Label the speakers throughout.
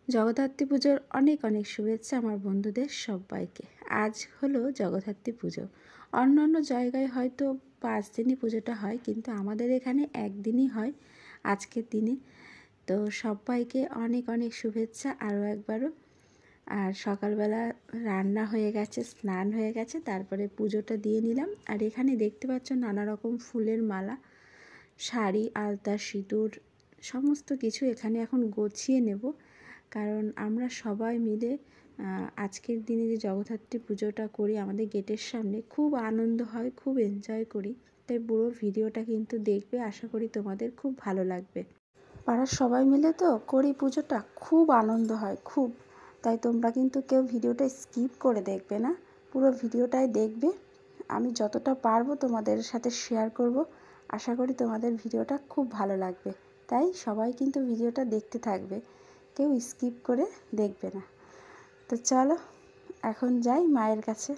Speaker 1: জগদ্ধাত্রী পুজোর অনেক অনেক শুভেচ্ছা আমার বন্ধুদের সবাইকে। আজ হলো জগদ্ধাত্রী পুজো। অন্য অন্য জায়গায় হয়তো 5 দিনই পুজোটা হয়, কিন্তু আমাদের এখানে একদিনই হয় আজকের দিনে। তো সবাইকে অনেক অনেক শুভেচ্ছা আরও একবারও। আর সকালবেলা রান্না হয়ে গেছে, স্নান হয়ে গেছে, তারপরে পুজোটা দিয়ে নিলাম। আর এখানে দেখতে পাচ্ছ নানা রকম ফুলের মালা, শাড়ি, আলতা, সিঁদুর সমস্ত কিছু এখানে এখন গুছিয়ে নেব। কারণ আমরা সবাই মিলে আজকের দিনে যে জগদ্ধাত্রী পুজোটা করি আমাদের গেটের সামনে, খুব আনন্দ হয়, খুব এনজয় করি। তাই পুরো ভিডিওটা কিন্তু দেখবে, আশা করি তোমাদের খুব ভালো লাগবে। পাড়ার সবাই মিলে তো করি পুজোটা, খুব আনন্দ হয় খুব। তাই তোমরা কিন্তু কেউ ভিডিওটা স্কিপ করে দেখবে না, পুরো ভিডিওটাই দেখবে। আমি যতটা পারবো তোমাদের সাথে শেয়ার করব। আশা করি তোমাদের ভিডিওটা খুব ভালো লাগবে। তাই সবাই কিন্তু ভিডিওটা দেখতে থাকবে, কেউ স্কিপ করে দেখবে না। তো চলো এখন যাই মায়ের কাছে।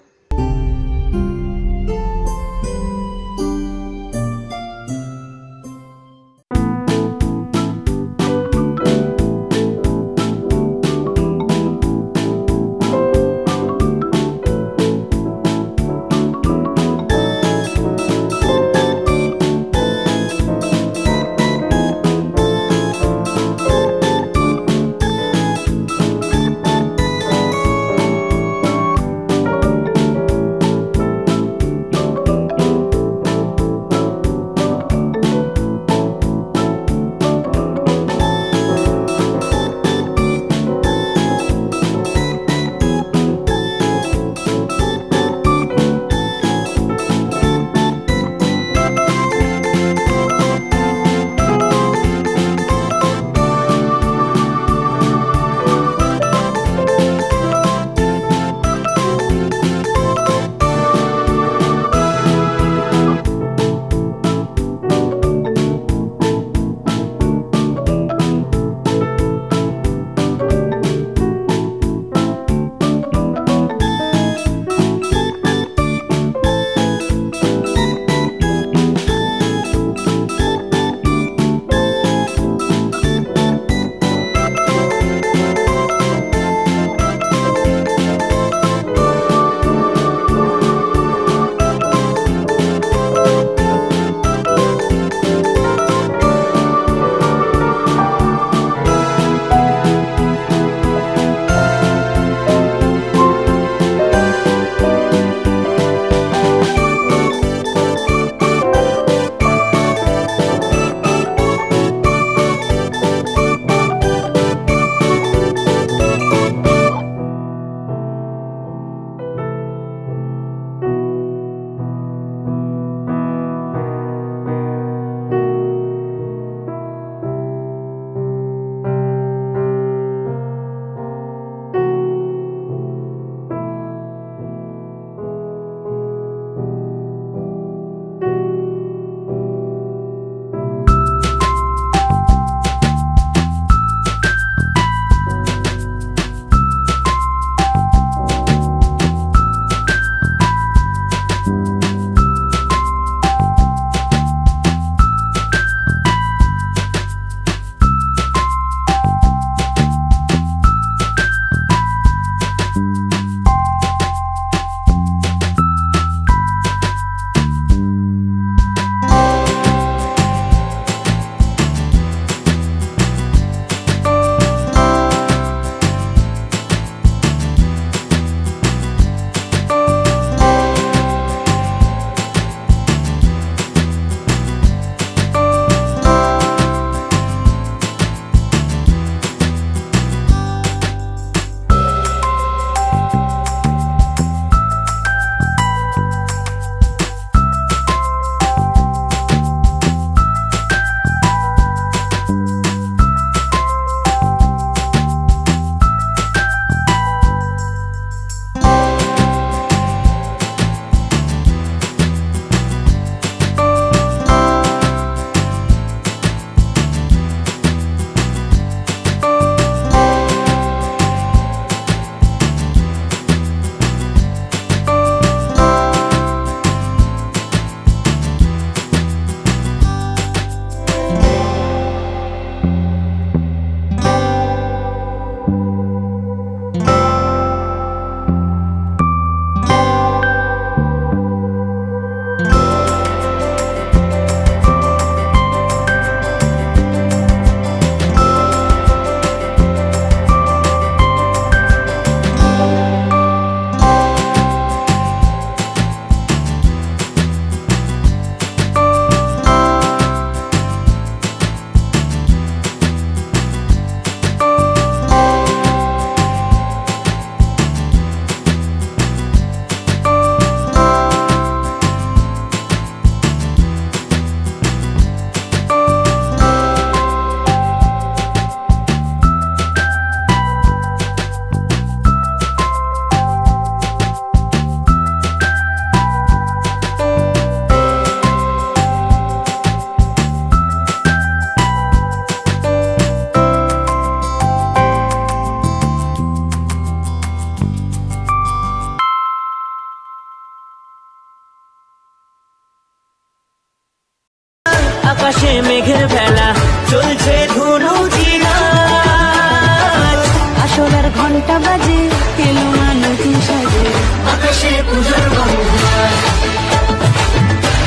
Speaker 2: ঘন্টা বাজে এলো মা নতুন সাজে আকাশে পুজোর গন্ধ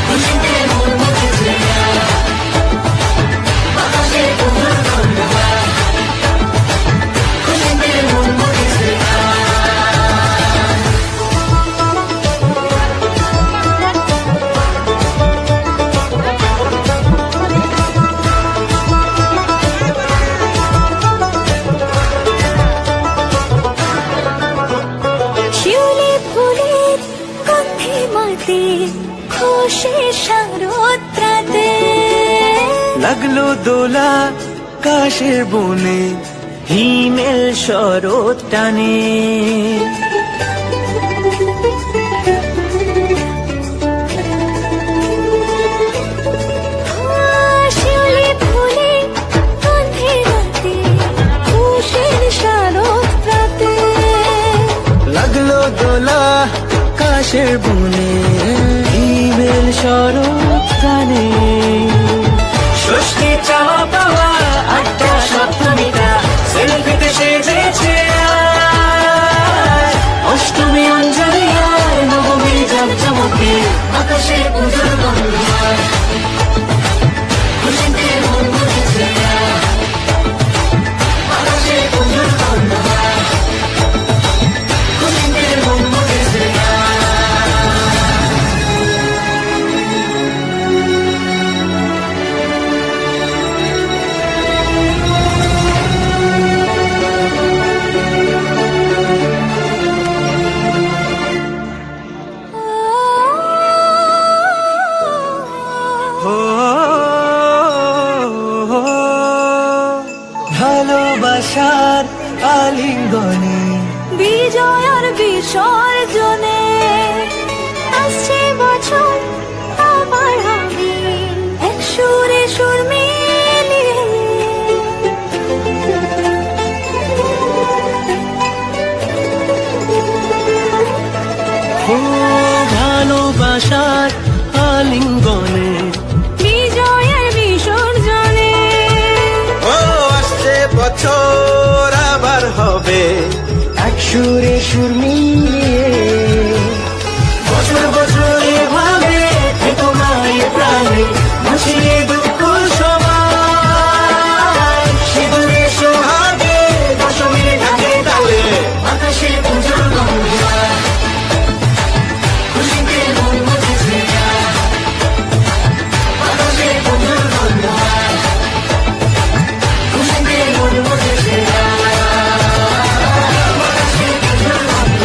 Speaker 2: খুশিতে মন মজেছে আকাশে পুজোর গন্ধ খুশিতে মন মজেছে খুশির শারদরাতে লাগলো দোলা কাশের বনে হিমেল শরৎ টানে শিউলি ফুলে গন্ধে রাতে খুশির শারদরাতে লাগলো দোলা কাশের বনে হিমেল শরৎ টানে ষষ্ঠী চাওয়া পাওয়া আটটা সপ্তমীটা সেলফিতে সেজেছে অষ্টমী অঞ্জলি আর নবমী জমজমকে আকাশে পুজোর গন্ধ খুশিতে মন মজেছে আকাশে পুজোর গন্ধ খুশিতে মন মজেছে ভালোবাসার আলিঙ্গনে বিজয় আর বিসর্জনে আসছে বছর আবার হবে এক সুরে সুর মিলিয়ে ভালোবাসার আলিঙ্গনে বিজয় আর বিসর্জনে বছর আবার হবে এক সুরে সুর মিলিয়ে বছর বছর এভাবে তোমায় প্রাণে ভাসিয়ে দুঃখ সবাই সিঁদুরে সোহাগে দশমীর ঢাকে তালে আকাশে পুজোর গন্ধ খুশিতে মন মজেছে আকাশে পুজোর গন্ধ খুশিতে মন মজেছে আকাশে পুজোর গন্ধ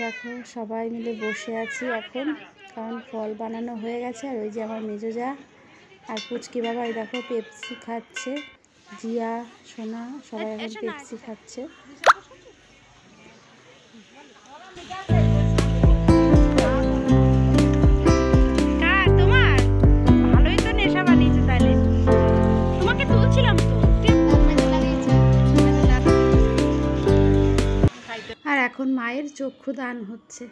Speaker 1: দেখো সবাই মিলে বসে আছি এখন, কারণ ফল বানানো হয়ে গেছে। আর ওই যে আমার মেজো যা আর পুচকি বাবা, এই দেখো পেপসি খাচ্ছে। জিয়া, সোনা সবাই এখন পেপসি খাচ্ছে। আর এখন মায়ের চক্ষুদান হচ্ছে।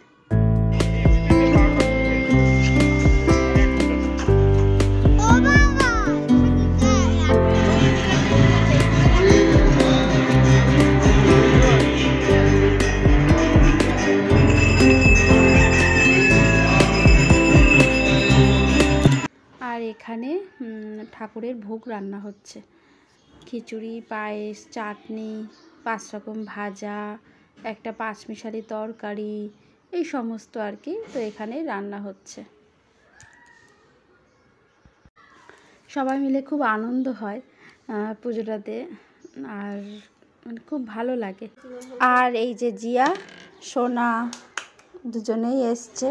Speaker 1: আর এখানে ঠাকুরের ভোগ রান্না হচ্ছে, খিচুড়ি, পায়েস, চাটনি, 5 রকম ভাজা, একটা পাঁচমিশালি তরকারি, এই সমস্ত আর কি। তো এখানে রান্না হচ্ছে, সবাই মিলে খুব আনন্দ হয় পুজোটাতে, আর মানে খুব ভালো লাগে। আর এই যে জিয়া, সোনা দুজনেই এসছে।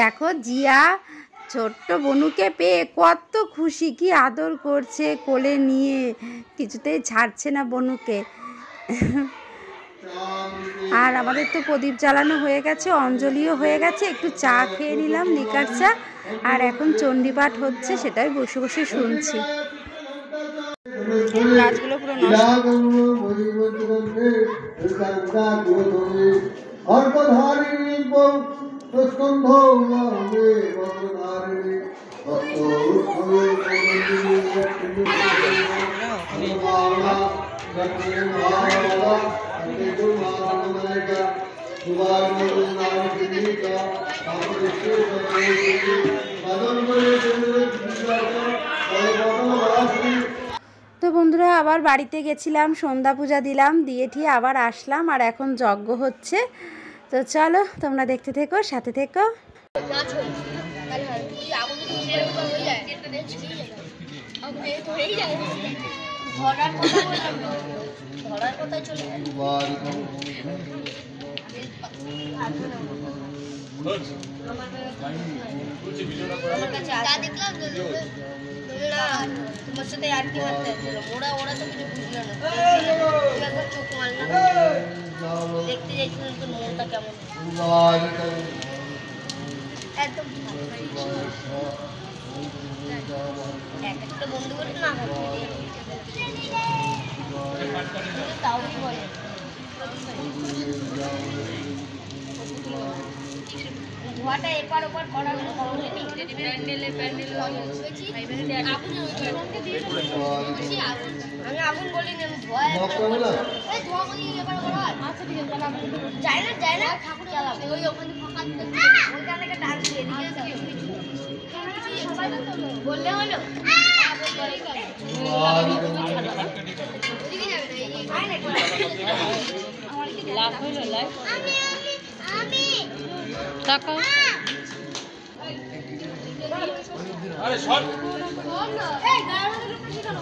Speaker 1: দেখো জিয়া ছোট্ট বনুকে পেয়ে কত খুশি, কি আদর করছে কোলে নিয়ে, কিছুতেই ছাড়ছে না বনুকে। আর আমাদের তো প্রদীপ জ্বালানো হয়ে গেছে, অঞ্জলিও হয়ে গেছে, একটু চা খেয়ে নিলাম, লিকার চা। আর এখন চণ্ডীপাঠ হচ্ছে, সেটাই বসে বসে শুনছি। গাছগুলো পুরো নষ্ট। তো বন্ধুরা আবার বাড়িতে গেছিলাম, সন্ধ্যা পূজা দিলাম, দিয়ে ঠিয়ে আবার আসলাম। আর এখন যজ্ঞ হচ্ছে, তো চলো তোমরা দেখতে থেকো, সাথে থেকো।
Speaker 3: তোমার সাথে আর কি মারতে ওরা তো কিছু বুঝলো না, একবার চোখ মারলাম, দেখতে যাইছিলাম তো মনটা কেমন একদম একটা বন্ধু করে না তাও বলে ধোয়াটা এপার ওপার করার আমি আগুন বলিনি, আমি ধোয়া যায় না ঠাকুর চালাবো ওই ওখানে ফাঁকা থেকে ডান্স বললে হলো লাভ হইল লাইভ আমি টাকা আরে শট এই গায়ের মধ্যে ঢুকে শিখানো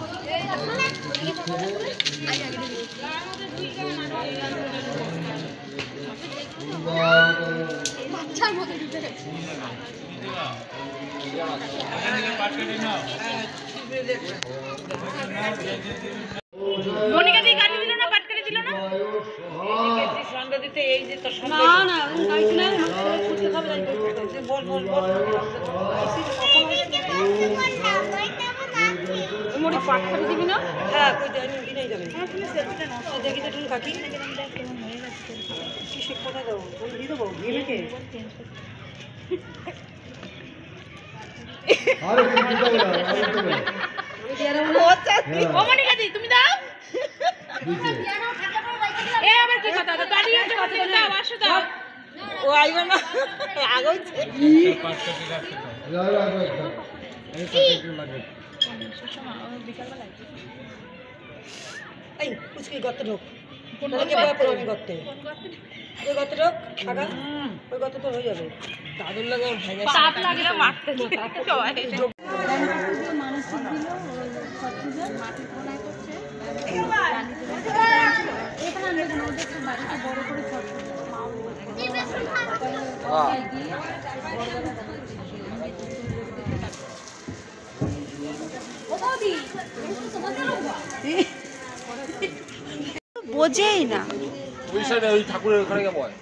Speaker 3: বাচ্চার মধ্যে ঢুকে গেছে মনিকা দি কাটি দিল না, পাট কেটে দিল না, সঙ্গ দিতে এই যে তোর সঙ্গ না না কাইছ না ফুটতে খাবে যাই বল বল বল মোড়ে পাট কেটে দিবি না, হ্যাঁ কই দেন দিনেই যাবে হ্যাঁ তুমি সেলফিটা নাও তো দেখি তো তুমি কাকি কি শিখ কথা দাও বল দি দেবো এমকে আরে কি দিতে বলা আরে তো বল ও মনিকা দি তুমি দাও এ আবার কি কথা দাঁড়িয়ে আছে কথা দাও আসো দাও ও আইবা না আগইছে এই কুচকি গর্ত ঢোক ওকে বয় পড়বি গর্তে ওই গর্ত ঢোক আগা ওই গর্ত তো হয়ে যাবে দাদুর লাগে ভাইয়া সাপ লাগে না মারতে সবাই মানসিক দিল ছত্রিশ মাটি কোনায় করছে এখানে আমরা ওদের বাড়িতে বড় করে বোঝেই না ওই ঠাকুরের ওখানে কে বয়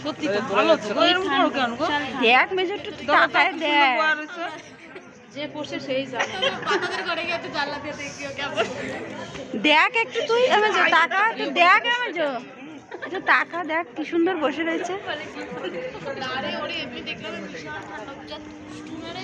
Speaker 3: সত্যি তো ভালো তো এরকম করো কেন গো দেখ মেজর একটু তাকায় দেখ যে পড়ছে সেই জানে পাতাদের ঘরে গিয়ে একটু জানলা দিয়ে দেখিও কেমন দেখ একটু তুই আমি যে টাকা তুই দেখ আমি যে একটু টাকা দেখ কি সুন্দর বসে রয়েছে আরে ওরে এমনি দেখলাম বিশাল ঠান্ডা স্টুনারে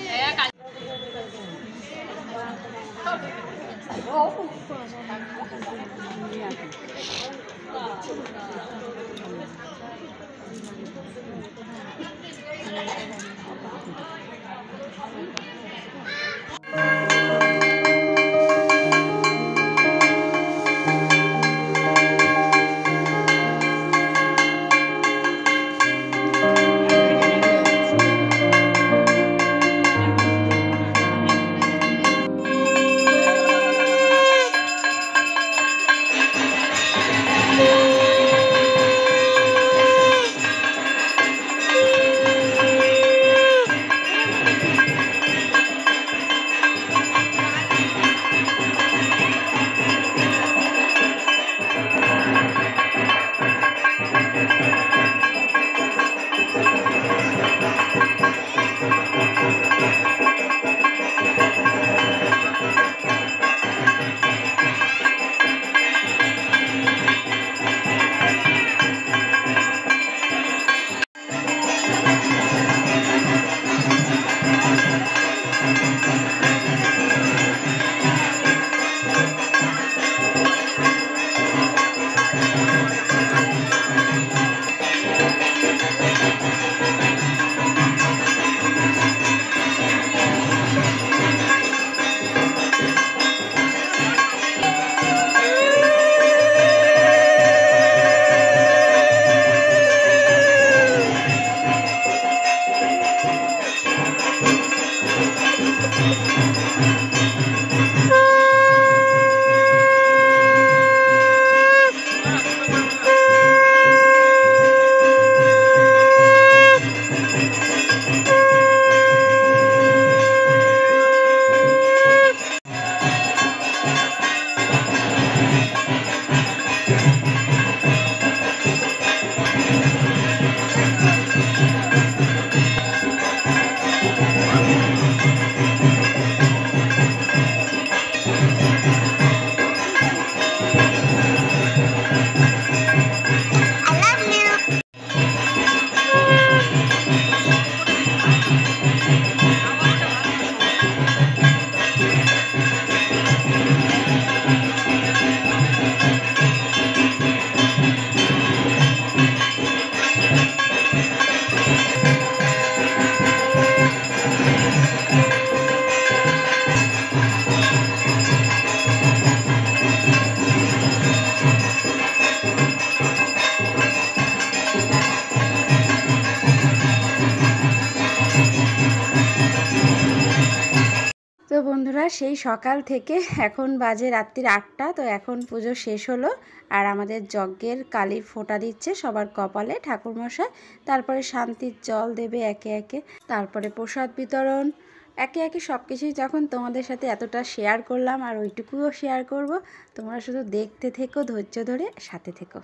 Speaker 1: বন্ধুরা, সেই সকাল থেকে এখন বাজে রাত্রির 8টা। তো এখন পুজো শেষ হলো আর আমাদের যজ্ঞের কালির ফোঁটা দিচ্ছে সবার কপালে ঠাকুরমশাই। তারপরে শান্তির জল দেবে একে একে, তারপরে প্রসাদ বিতরণ একে একে সব কিছুই যখন তোমাদের সাথে এতটা শেয়ার করলাম আর ওইটুকুও শেয়ার করব। তোমরা শুধু দেখতে থেকো, ধৈর্য ধরে সাথে থেকো।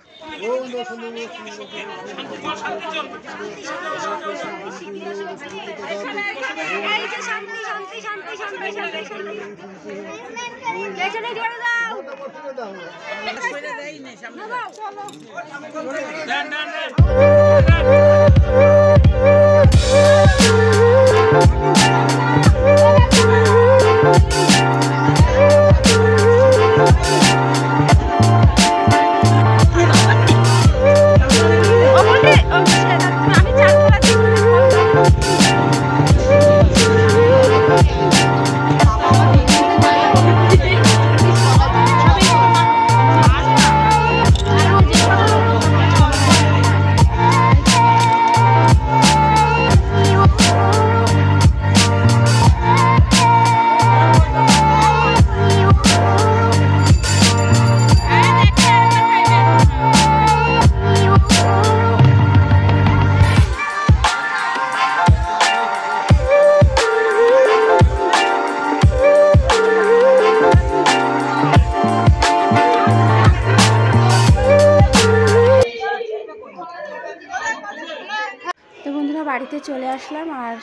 Speaker 1: বাড়িতে চলে আসলাম আর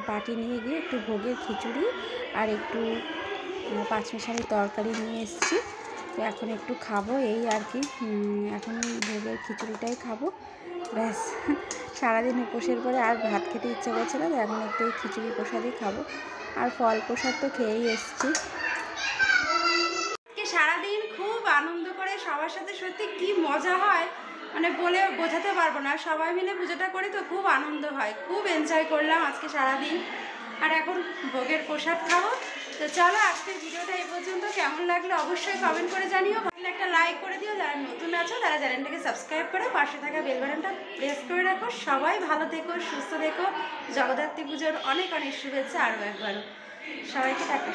Speaker 1: বাটি নিয়ে গিয়ে একটু ভোগের খিচুড়ি আর একটু পাঁচমিশালি তরকারি নিয়ে এসেছি। তো এখন একটু খাবো এই আর কি, এখন ভোগের খিচুড়িটাই খাবো ব্যাস। সারাদিন উপোসের পরে আর ভাত খেতে ইচ্ছে করছে না, তো এখন একটু এই খিচুড়ি প্রসাদই খাবো। আর ফল প্রসাদ তো খেয়েই এসেছি। সারাদিন খুব আনন্দ করে সবার সাথে, সত্যি কি মজা হয় মানে বলে বোঝাতে পারবো না। সবাই মিলে পুজোটা করি তো খুব আনন্দ হয়, খুব এনজয় করলাম আজকে সারাদিন। আর এখন ভোগের প্রসাদ খাবো। তো চলো আজকের ভিডিওটা এই পর্যন্ত। কেমন লাগলো অবশ্যই কমেন্ট করে জানিও। ভালো একটা লাইক করে দিও, যারা নতুন আছো তারা চ্যানেলটাকে সাবস্ক্রাইব করে পাশে থাকা বেল বাটনটা প্রেস করে রাখো। সবাই ভালো থেকো, সুস্থ থেকো। জগদ্ধাত্রী পুজোর অনেক অনেক শুভেচ্ছা আরও একবারও সবাইকে। টাটা।